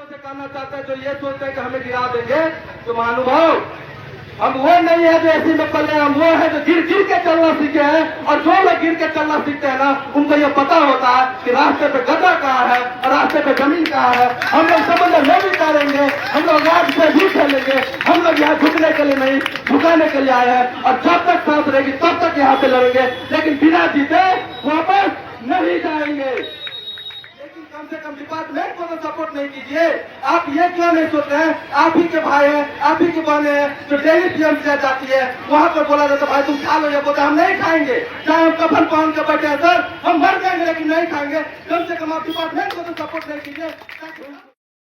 लोगों से कहना चाहते हैं जो ये सोचते हैं कि हमें गिरा देंगे, तो महानुभाव हम वो नहीं है जो ऐसी में पले, हम वो है जो गिर गिर के चलना सीखे हैं। और जो लोग गिर के चलना सीखते हैं ना, उनको ये पता होता है कि रास्ते पे गड्ढा कहाँ है और रास्ते पे जमीन कहाँ है। हम लोग समंदर में भी तैरेंगे, हम लोग आग से भी खेलेंगे, हम लोग यहाँ झुकने के लिए नहीं झुकाने के लिए आए हैं। और जब तक सांस रहेगी तब तक यहाँ पे लड़ेंगे, लेकिन बिना जीते वापस नहीं जाएंगे। लेकिन कम से कम डिपार्टमेंट को तो सपोर्ट नहीं कीजिए। आप ये क्यों नहीं सोच रहे हैं, आप ही के भाई हैं, आप ही के बहने हैं, जो डेली पीएम से जाती है, वहाँ पर बोला जाता भाई तुम खा लो, ये बोलते हम नहीं खाएंगे, चाहे हम कफन पहन के बैठे हैं सर, हम मर जाएंगे लेकिन नहीं खाएंगे। कम से कम आप डिपार्टमेंट को तो सपोर्ट नहीं कीजिए।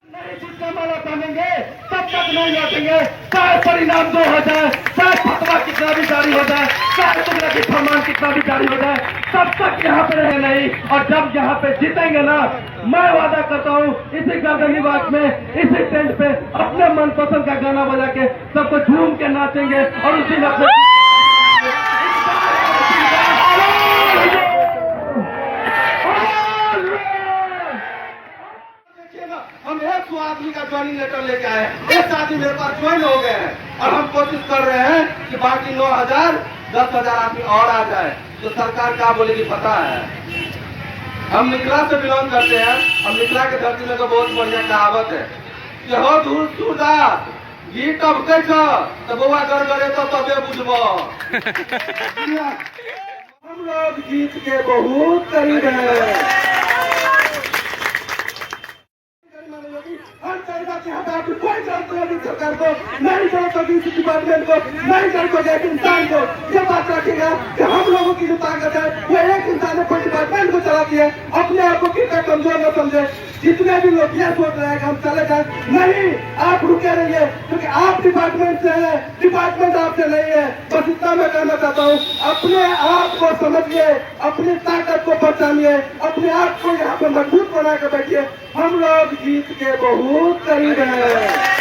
नहीं जितना माला पहनेंगे तब तक नहीं लौटेंगे, चाहे परिणाम दो हो जाए, चाहे फतवा कितना भी जारी हो जाए, चाहे तुमने की फरमान कितना भी जारी हो जाए, तब तक यहाँ पे रहे नहीं। और जब यहाँ पे जीतेंगे ना, मैं वादा करता हूँ इसी गर्दनीबाग में, इसी टेंट पे अपने मनपसंद का गाना बजा के सबको झूम के नाचेंगे और उसी में अपने हम 100 आदमी का ज्वाइनिंग लेटर लेके आए, एक आदमी मेरे पास ज्वाइन हो गए हैं और हम कोशिश कर रहे हैं कि बाकी 9,000 10,000 आदमी और आ जाए। तो सरकार क्या बोलेगी पता है। हम निकला से बिलोंग करते हैं, हम निकला के धरती में तो बहुत बढ़िया कहावत है कि हो दूर सूरदास गीत अब कैसा तो बउआ कर करे तो तबे बुझबो। हम लोग जीत के बहुत करीब है। कोई सरकार को नहीं करो तो डिपार्टमेंट को नहीं करो तो एक इंसान को ये बात रखेगा कि हम लोगों की जो ताकत है वो एक इंसान ने कोई डिपार्टमेंट को चलाती है। अपने आप को कितना कमजोर न समझे। जितने भी लोग ये सोच रहे हैं कि हम चले जाए, नहीं, आप रुके रहिए क्योंकि आप डिपार्टमेंट से हैं, डिपार्टमेंट आपसे नहीं है। बस इतना मैं कहना चाहता हूँ, अपने आप को समझिए, अपनी ताकत को पहचानिए, अपने आप को यहाँ पे मजबूत बना के बैठिए। हम लोग जीत के बहुत करीब हैं।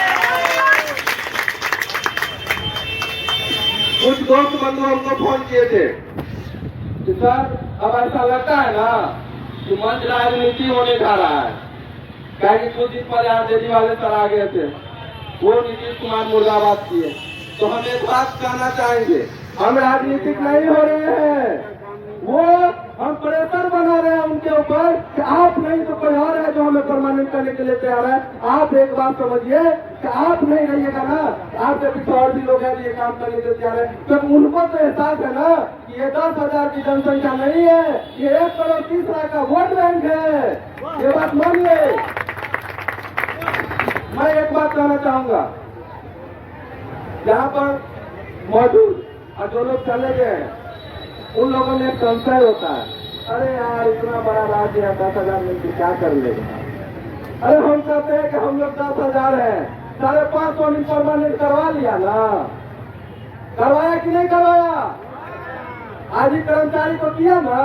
कुछ दोस्त बंधु हमको फोन किए थे कि सर अब ऐसा लगता है ना कि मंच राजनीति होने जा रहा है। क्या कि कुछ दिन पहले आरजेडी वाले सर आ गए थे, वो नीतीश कुमार मुर्दाबाद किए। तो हम एक बात कहना चाहेंगे, हम राजनीतिक नहीं हो रहे हैं, वो हम प्रेशर बना रहे हैं उनके ऊपर कि आप नहीं तो कोई और है जो हमें परमानेंट करने के लिए तैयार है। आप एक बात समझिए कि आप नहीं रहिएगा ना, आपके पीछे और भी लोग हैं जो ये काम करने के लिए तैयार है। तो उनको तो एहसास है ना कि ये 10,000 की जनसंख्या नहीं है, ये 1,30,00,000 का वोट बैंक है। ये बात मानिए। मैं एक बात कहना चाहूंगा, यहाँ पर मौजूद और जो लोग चले गए हैं उन लोगों में एक संशय होता है, अरे यार इतना बड़ा राज्य है, 10,000 में क्या कर लेगा। अरे हम कहते हैं कि हम लोग 10,000 है, 550 परमानेंट करवा लिया ना, करवाया कि नहीं करवाया? आज ही कर्मचारी को किया ना,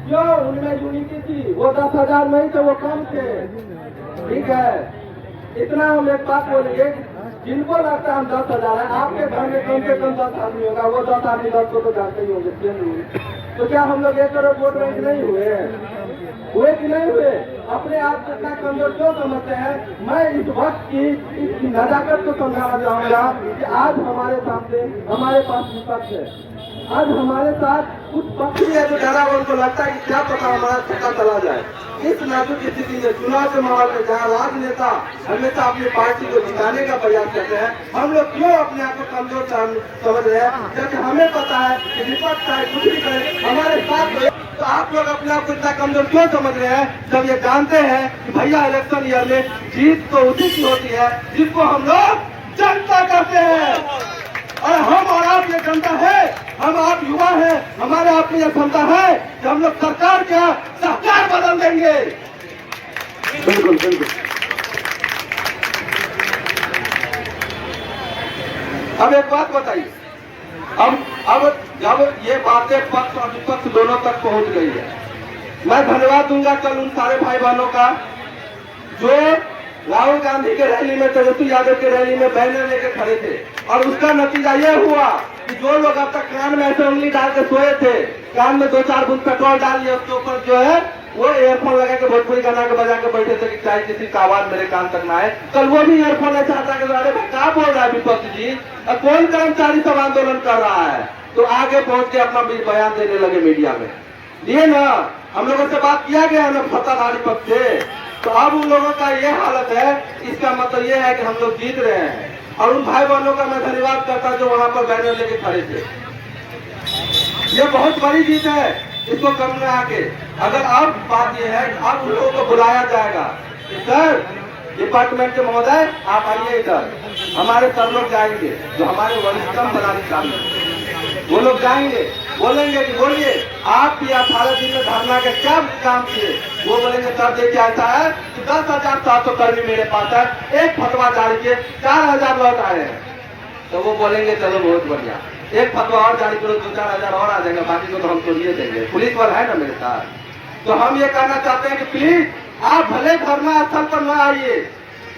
क्यों? उनमें यूनिटी थी, वो 10,000 नहीं थे, वो कम थे। ठीक है, इतना हम एक बात बोलेंगे, जिनको लगता है हम 10,000 है, आपके घर में कम से कम 10 आदमी होगा, वो 10 आदमी 10 को तो जानते ही होंगे। तो क्या हम लोग 1 करोड़ वोट बैंक नहीं हुए कि नहीं हुए? अपने आप जितना कमजोर क्यों समझते हैं? मैं इस वक्त की इस नजाकत को समझाना चाहूंगा कि आज हमारे सामने हमारे पास विपक्ष है, आज हमारे साथ कुछ पक्ष भी है जो डरा हुआ, उनको लगता है कि क्या पता हमारा छक्का चला जाए। इस नाजुक स्थिति में चुनाव के माहौल में जहाँ राजनेता हमेशा अपनी पार्टी को जिताने का प्रयास करते हैं, हम लोग क्यों अपने आप को कमजोर समझ रहे हैं? जबकि हमें पता है कि विपक्ष चाहे कुछ भी करे हमारे साथ। तो आप लोग अपने आप को इतना कमजोर क्यों समझ रहे हैं जब ये जानते हैं कि भैया इलेक्शन ईयर में जीत तो उसी की होती है जिसको हम लोग जनता कहते हैं। और हम और आप ये जनता है, हम आप युवा हैं, हमारे आप में यह क्षमता है कि हम लोग सरकार का सरकार बदल देंगे। बिल्कुल बिल्कुल। अब एक बात बताइए, अब जब ये बातें पक्ष और विपक्ष दोनों तक पहुंच गई है, मैं धन्यवाद दूंगा कल उन सारे भाई बहनों का जो राहुल गांधी के रैली में, तेजस्वी यादव के रैली में बैनर लेके खड़े थे। और उसका नतीजा ये हुआ कि जो लोग अब तक कान में ऐसे उंगली डाल के सोए थे, कान में 2-4 बूंद पेट्रोल डाल लिया, उसके ऊपर जो है वो ईयरफोन लगा के भोजपुरी गाना के बजा के बैठे थे कि चाहे किसी का आवाज मेरे कान तक ना आए। कल वो भी ईयरफोन नहीं चाहता कि अरे भाई क्या बोल रहा है विपक्ष जी, कौन कर्मचारी सब आंदोलन कर रहा है। तो आगे पहुंच के अपना बयान देने लगे मीडिया में। ये ना हम लोगों से बात किया गया ना सत्ताधारी पक्ष से, तो अब उन लोगों का ये हालत है। इसका मतलब ये है कि हम लोग जीत रहे हैं। और उन भाई बहनों का मैं धन्यवाद करता जो वहां पर बैनर लेके खड़े थे। ये बहुत बड़ी जीत है, इसको कम में आके। अगर अब बात यह है कि अब उन लोगों को बुलाया जाएगा कि सर डिपार्टमेंट के महोदय आप आइए इधर, हमारे सब लोग जाएंगे जो हमारे वरिष्ठतम पदाधिकारी वो लोग जाएंगे, बोलेंगे कि बोलिए आप भी 18 दिन में धरना के क्या काम किए। वो बोलेंगे सर देखिए ऐसा है कि 10,700 कर्मी मेरे पास है, एक फतवा जारी किए 4,000 लौट आए हैं। तो वो बोलेंगे चलो बहुत बढ़िया, एक फतवा और जारी करो 2-4 हजार और आ जाएंगे, बाकी को तो हम तो लिए देंगे, पुलिस वाला है ना मेरे साथ। तो हम ये कहना चाहते हैं कि प्लीज आप भले धरना स्थल पर न आइए,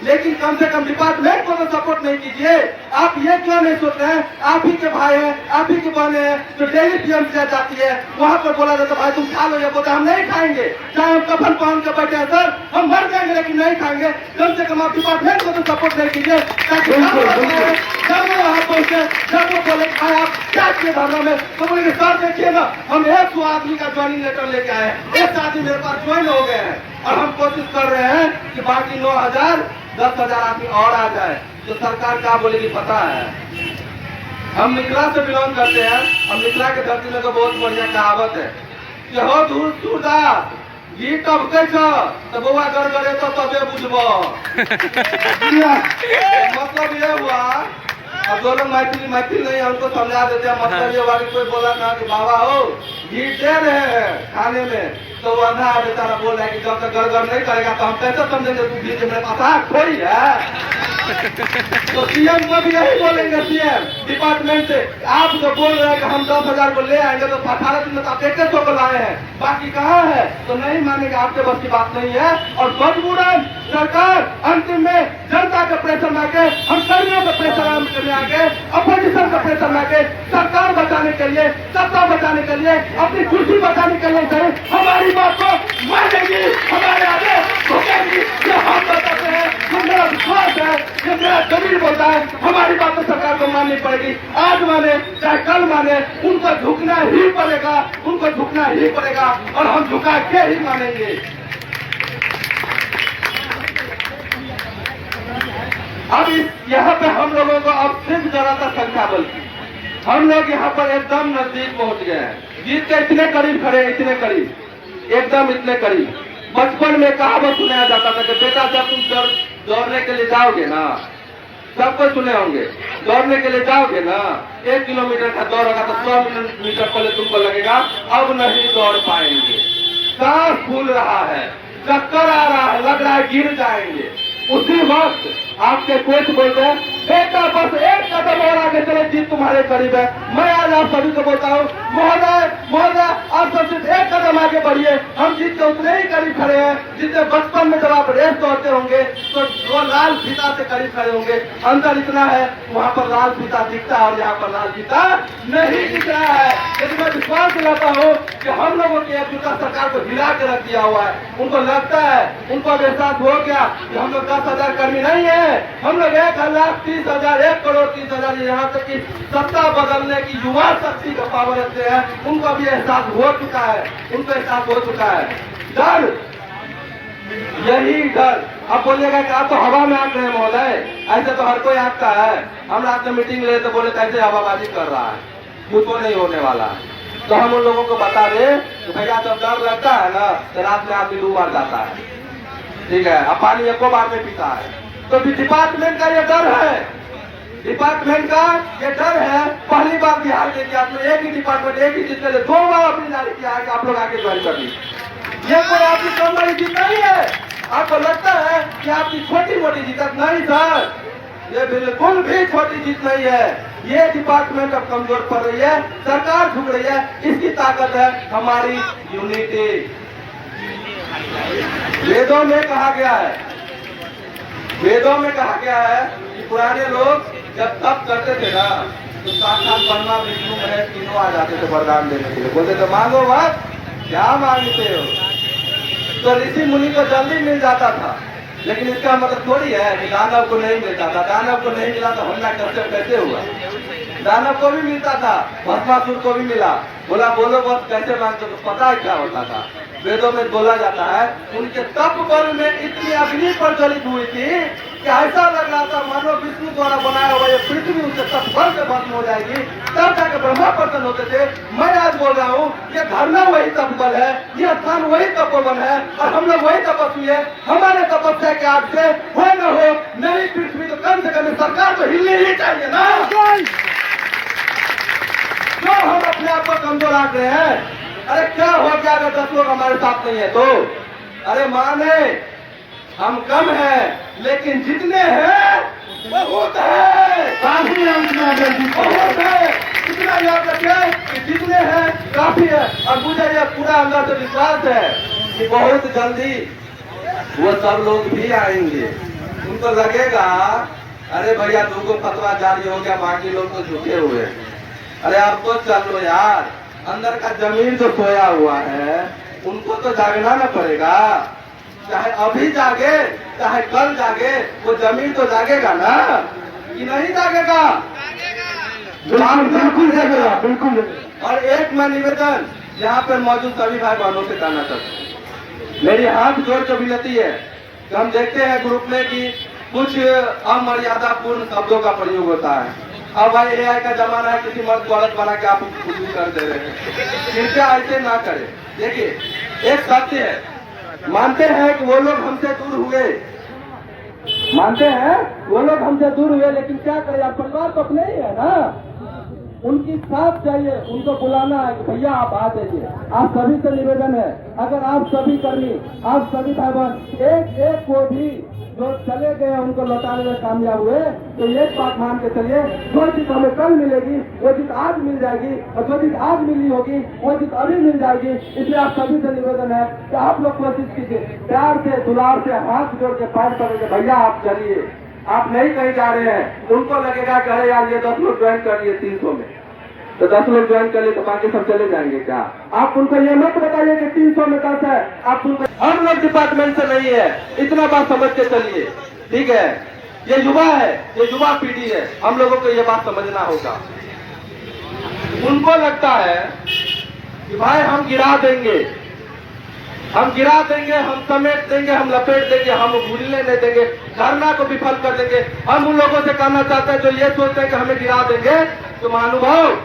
लेकिन कम से कम डिपार्टमेंट को तो सपोर्ट नहीं कीजिए। आप ये क्यों नहीं सोच रहे हैं, आप ही के भाई हैं, आप ही के बहने हैं, जो डेली पीएम से जाती है वहां पर बोला जाता भाई तुम खा लो, ये बोलते हम नहीं खाएंगे, चाहे हम कफन पहन के बैठे हैं सर, हम मर जाएंगे लेकिन नहीं खाएंगे। कम से कम आप डिपार्टमेंट को तो सपोर्ट नहीं कीजिए, ताकि जब वो वहां पहुंचे, जब वो बोले आप क्या किए धरना में, तो बोलेंगे सर देखिए ना हम 100 आदमी का ज्वाइनिंग लेटर लेके आए हैं, 1 आदमी मेरे पास ज्वाइन हो गए हैं, और हम कोशिश कर रहे हैं कि बाकी 9,000 10,000 आदमी और आ जाए। तो सरकार क्या बोलेगी पता है। हम मिथिला से बिलोंग करते हैं, हम मिथिला के धरती में तो बहुत बढ़िया कहावत है कि हो दूर सूरदास ये तब कैसा तो बउआ कर करे तो तबे बुझबो। मतलब ये हुआ, अब दोनों मैथिली नहीं हमको समझा देते हैं। मतलब ये हुआ कि कोई बोला ना कि बाबा हो घी दे रहे हैं खाने में, तो वो अंधा बेचारा बोल रहा है कि जब तक गड़गड़ नहीं करेगा तो हम कैसे समझेंगे तू घी मेरे पास आग थोड़ी है। तो सीएम को भी यही बोलेंगे, सीएम डिपार्टमेंट से आप जो बोल रहे हैं कि हम 10,000 को ले आएंगे, तो 18 दिन में तो आप 100 को लाए हैं, बाकी कहाँ है। तो नहीं मानेंगे, आपके बस की बात नहीं है। और मजबूरन सरकार अंतिम में जनता के प्रेशर में आके, हम कर्मियों के प्रेशर में आके, अपोजिशन के प्रेशर में आके सरकार बचाने के लिए, सत्ता बचाने के लिए, अपनी कुर्सी बचाने के लिए हमारी बात को मानेगी, हमारे आगे झुकेगी। ये हम बताते हैं, ये मेरा विश्वास है, ये मेरा जमीन बोलता है, हमारी बात तो सरकार को माननी पड़ेगी। आज माने चाहे कल माने, उनको झुकना ही पड़ेगा, उनको झुकना ही पड़ेगा, और हम झुका के ही मानेंगे। अब यहाँ पे हम लोगों को अब सिर्फ ज्यादातर संख्या बल की, हम लोग यहाँ पर एकदम नजदीक पहुंच गए हैं, जीत के इतने करीब खड़े, इतने करीब, एकदम इतने करीब। बचपन में कहावत सुनाया जाता था कि बेटा जब तुम दौड़ने के लिए जाओगे ना, सबको सुने होंगे, दौड़ने के लिए जाओगे ना, 1 किलोमीटर का दौड़ होगा तो 100 मीटर पहले तुमको लगेगा अब नहीं दौड़ पाएंगे, सांस फूल रहा है, चक्कर आ रहा है, लग रहा है गिर जाएंगे। उसी वक्त आपके कोच बोलते हैं बेटा बस एक कदम और आगे चले, जीत तुम्हारे करीब है। मैं आज आप सभी को बोलता हूँ महोदय आप सब सिर्फ एक कदम आगे बढ़िए, हम जीत के उतने ही करीब खड़े हैं जितने बचपन में जब आप रेस दौड़ते होंगे तो वो लाल फीता से करीब खड़े होंगे। अंतर इतना है वहाँ पर लाल फीता दिखता है और यहाँ पर लाल फीता नहीं दिख रहा है। लेकिन मैं विश्वास दिलाता हूँ कि हम लोगों की एकजुटता सरकार को हिला के रख दिया हुआ है। उनको लगता है, उनको एहसास हो गया कि हम लोग 10,000 कर्मी नहीं है, हम लोग 1,30,000 1,30,000 यहाँ तक की सत्ता बदलने की युवा शक्ति का पावर रखते हैं। उनको भी एहसास हो चुका है, उनको एहसास हो चुका है। डर, यही डर। अब बोलिएगा कि आप तो हवा में आंक रहे हैं महोदय, ऐसे तो हर कोई आंकता है। हम रात में मीटिंग ले तो बोले कैसे हवाबाजी कर रहा है, मुझको नहीं होने वाला। तो हम उन लोगों को बता दें कि भैया जब डर लगता है ना तो रात में आदमी 2 बार जाता है, ठीक है, अब पानी 1 बार में पीता है। तो डिपार्टमेंट का ये डर है, डिपार्टमेंट का ये डर है। पहली बार बिहार के इतिहास में एक ही डिपार्टमेंट एक ही जीत के 2 बार अपनी जारी किया है कि आप लोग आगे ज्वाइन कर लीजिए। ये कोई आपकी कम बड़ी जीत नहीं है। आपको लगता है कि आपकी छोटी मोटी जीत नहीं सर, ये बिल्कुल भी छोटी जीत नहीं है। ये डिपार्टमेंट अब कमजोर पड़ रही है, सरकार झुक रही है, इसकी ताकत है हमारी यूनिटी। वेदों में कहा गया है, वेदों में कहा गया है कि पुराने लोग जब तप करते थे ना तो साक्षात ब्रह्मा विष्णु महेश तीनों आ जाते थे वरदान देने के लिए। बोलते थे मांगो मत, क्या मांगते हो। तो ऋषि मुनि को जल्दी मिल जाता था, लेकिन इसका मतलब थोड़ी है कि दानव को नहीं मिलता था। दानव को नहीं मिला तो हिरण्यकश्यप कैसे हुआ? दानव को भी मिलता था, भस्मासुर को भी मिला। बोला बोलो बस कैसे मांगते, तो पता है क्या होता था? वेदों में बोला जाता है उनके तप बल में इतनी अग्नि प्रज्वलित हुई थी कि ऐसा लग रहा था मानो विष्णु द्वारा बनाया हुआ ये पृथ्वी उसके तप बल से भस्म हो जाएगी। तब जाके ब्रह्मा प्रसन्न होते थे। मैं आज बोल रहा हूँ ये धरना वही तप बल है, ये स्थान वही तपोवन है, और हम लोग वही तपस्वी है। हमारे तपस्या के आग से हो न हो नई पृथ्वी, तो कम से कम सरकार तो हिलनी ही चाहिए ना। क्यों हम अपने आप को कमजोर आंक रहे हैं? अरे क्या हो गया अगर 10 लोग हमारे साथ नहीं है तो? अरे माने हम कम हैं, लेकिन जितने हैं बहुत है, काफी है, बहुत है। इतना याद रखें कि जितने हैं काफी है। और मुझे यह पूरा अंदर से विश्वास है कि बहुत जल्दी वो सब लोग भी आएंगे। उनको लगेगा अरे भैया तुमको फतवा जारी हो गया, बाकी लोग तो झुके हुए हैं। अरे आप तो चल लो यार, अंदर का जमीन जो सोया हुआ है उनको तो जागना न पड़ेगा। चाहे अभी जागे चाहे कल जागे, वो जमीन तो जागेगा ना, कि नहीं जागेगा? बिल्कुल जागेगा, बिल्कुल। और एक मैं निवेदन यहाँ पर मौजूद सभी भाई बहनों से करना चाहता हूँ, मेरी हाथ जोड़ के विनती है कि हम देखते हैं ग्रुप में कि कुछ अमर्यादापूर्ण शब्दों का प्रयोग होता है। अब भाई AI का जमाना है, किसी मर्द को औरत बना के आप कुछ भी कर दे रहे हैं। कृपया ऐसे ना करें। देखिए एक सत्य है, मानते हैं कि वो लोग हमसे दूर हुए, मानते हैं वो लोग हमसे दूर हुए, लेकिन क्या करें, आप परिवार तो अपने ही है ना। उनकी साथ चाहिए, उनको बुलाना है कि भैया आप आ जाइए। आप सभी से निवेदन है, अगर आप सभी कर्मी, आप सभी भाई बहन एक एक को भी जो चले गए उनको लौटाने में कामयाब हुए, तो एक बात मान के चलिए, जो चीज हमें कल मिलेगी वो चीज आज मिल जाएगी, और जो चीज आज मिली होगी वो चीज अभी मिल जाएगी। इसलिए आप सभी से निवेदन है कि आप लोग कोशिश कीजिए, प्यार से दुलार से हाथ जोड़ के पैर पकड़ भैया आप चलिए, आप नहीं कहीं जा रहे हैं। उनको लगेगा कि अरे यार ये 10 लोग ज्वाइन कर लिए 300 में, तो 10 लोग ज्वाइन कर लिए तो बाकी सब चले जाएंगे क्या? आप उनको ये मत बताइए कि 300 में 10 है। आप उनको, हम लोग डिपार्टमेंट से नहीं है, इतना बात समझ के चलिए, ठीक है? ये युवा है, ये युवा पीढ़ी है, हम लोगों को ये बात समझना होगा। उनको लगता है कि भाई हम गिरा देंगे, हम गिरा देंगे, हम समेट देंगे, हम लपेट देंगे, हम भूलने नहीं देंगे, धरना को विफल कर देंगे। हम उन लोगों से कहना चाहते हैं जो ये सोचते हैं कि हमें गिरा देंगे, तो महानुभाव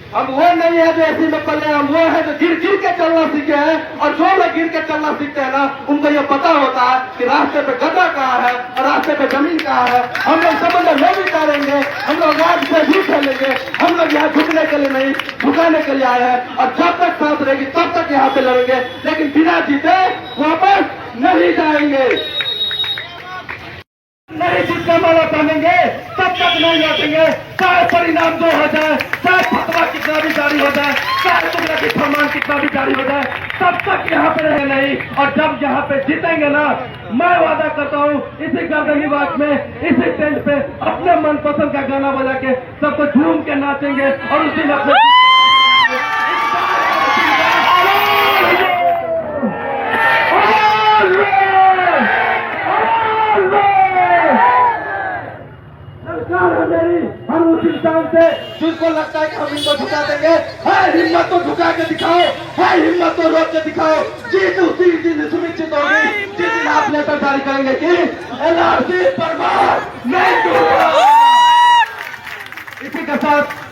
हम वो नहीं है जो ऐसी में पले, हम वो है जो गिर गिर के चलना सीखे हैं। और जो लोग गिर के चलना सीखते हैं ना, उनको ये पता होता है कि रास्ते पे गड्ढा कहाँ है और रास्ते पे जमीन कहाँ है। हम लोग समंदर में भी तैरेंगे, हम लोग रात से भी खेलेंगे, हम लोग यहाँ झुकने के लिए नहीं झुकाने के लिए आए हैं। और जब तक सांस रहेगी तब तक यहाँ पे लड़ेंगे, लेकिन बिना जीते वापस नहीं जाएंगे। नहीं जितना माला पहनेंगे तब तक नहीं लौटेंगे, चाहे परिणाम जो हो जाए, चाहे फतवा कितना भी जारी हो जाए, चाहे तुमने की फरमान कितना भी जारी हो जाए, तब तक यहाँ पे रहे नहीं। और जब यहाँ पे जीतेंगे ना, मैं वादा करता हूँ इसी गर्दनी बाग में, इसी टेंट पे अपने मनपसंद का गाना बजा के सबको झूम के नाचेंगे और उसी में अपने मेरी हम उस इंसान से जिसको लगता है कि हम इनको झुका देंगे, है हिम्मत तो झुका के दिखाओ, है हिम्मत तो रोक के दिखाओ। जीत उसी दिन सुनिश्चित होगी जिस दिन आप लेटर जारी करेंगे कि NRC बर्बाद नहीं होगा। इसी के साथ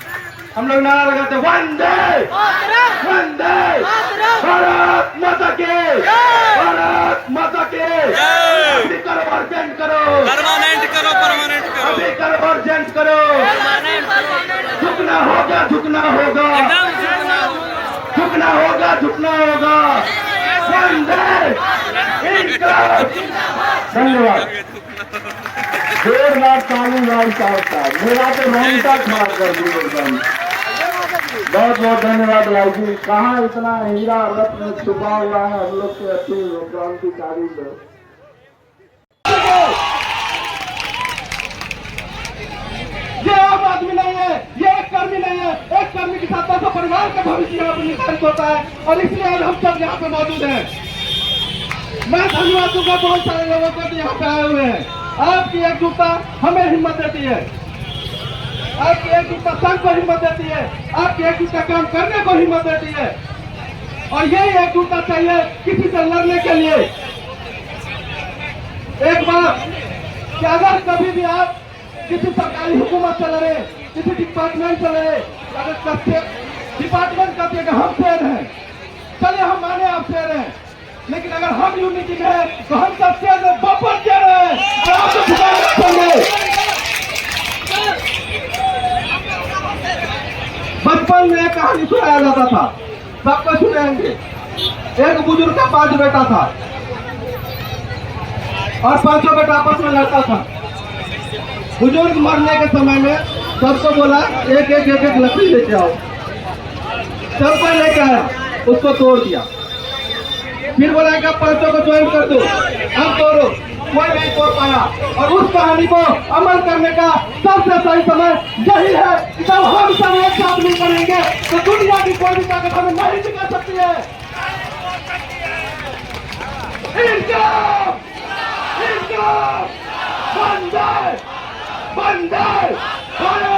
हम लोग नारा लगाते वंदे वंदे भारत माता के, भारत माता के। अभी करो अर्जेंट करो, परमानेंट करो, परमानेंट करो, अभी करो अर्जेंट करो। झुकना होगा, झुकना होगा, झुकना होगा, झुकना होगा। वंदे इंकलाब। धन्यवाद। जोरदार ताली लाल साहब, मेरा तो रोंगटा खड़ा कर दिया एकदम। बहुत बहुत धन्यवाद लाल जी। कहाँ इतना हीरा रत्न छुपा हुआ है हम लोग के अच्छे क्रांतिकारी लोग। ये आम आदमी नहीं है, ये एक कर्मी नहीं है, एक कर्मी के साथ 200 परिवार का भविष्य यहाँ पर निर्धारित होता है। और इसलिए आज हम सब यहाँ पे मौजूद हैं। मैं धन्यवाद दूंगा बहुत सारे लोगों को जो यहाँ पे आए हुए हैं। आपकी एकजुटता हमें हिम्मत देती है, आपकी एकजुटता संघ को हिम्मत देती है, आपकी एकजुटता काम करने को हिम्मत देती है। और यही एकजुटता चाहिए किसी से लड़ने के लिए। एक बात कि अगर कभी भी आप किसी सरकारी हुकूमत से लड़े, किसी डिपार्टमेंट से लड़े, अगर डिपार्टमेंट कहते हैं कि हम शेर हैं, चलिए हम माने आप शेर हैं, लेकिन अगर हम यूनिटी में हैं तो हम सब शेर में वापस शेर हैं और आपको छुपा रखेंगे। बचपन में एक कहानी सुनाया जाता था, सबको सुनेंगे। एक बुजुर्ग का 5 बेटा था और 5 बेटा आपस में लड़ता था। बुजुर्ग मरने के समय में सबको बोला एक लकड़ी लेके आओ। सबको लेके आया, उसको तोड़ दिया। फिर बोला कि 5 को ज्वाइन कर दो, हम तोड़ो। कोई नहीं तोड़ पाया। और उस कहानी को अमल करने का सबसे सही समय यही है कि जब हम सब एक साथ मिल करेंगे तो दुनिया की कोई भी ताकत हमें नहीं टिका सकती है। इनकलाब! इनकलाब! बंदे! बंदे!